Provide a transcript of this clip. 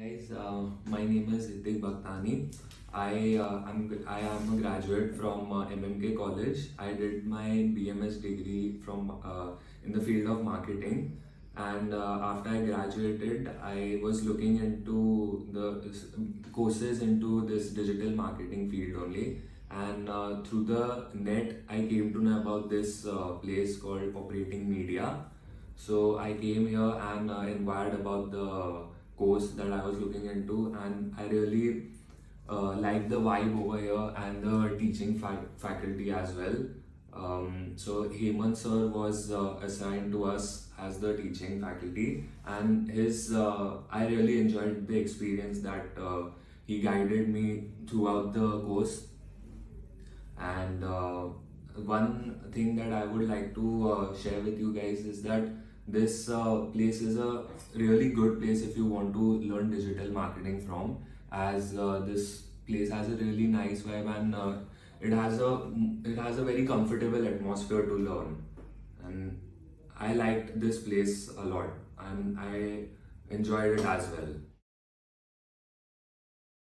Guys, my name is Hitik Bhaktani. I am a graduate from MMK College. I did my BMS degree from in the field of marketing, and after I graduated, I was looking into the courses into this digital marketing field only. And through the net, I came to know about this place called Operating Media. So I came here and inquired about the course that I was looking into, and I really liked the vibe over here and the teaching faculty as well. So Hemant sir was assigned to us as the teaching faculty, and his I really enjoyed the experience that he guided me throughout the course. And one thing that I would like to share with you guys is that this place is a really good place if you want to learn digital marketing from, as this place has a really nice vibe, and it has a very comfortable atmosphere to learn. And I liked this place a lot, and I enjoyed it as well.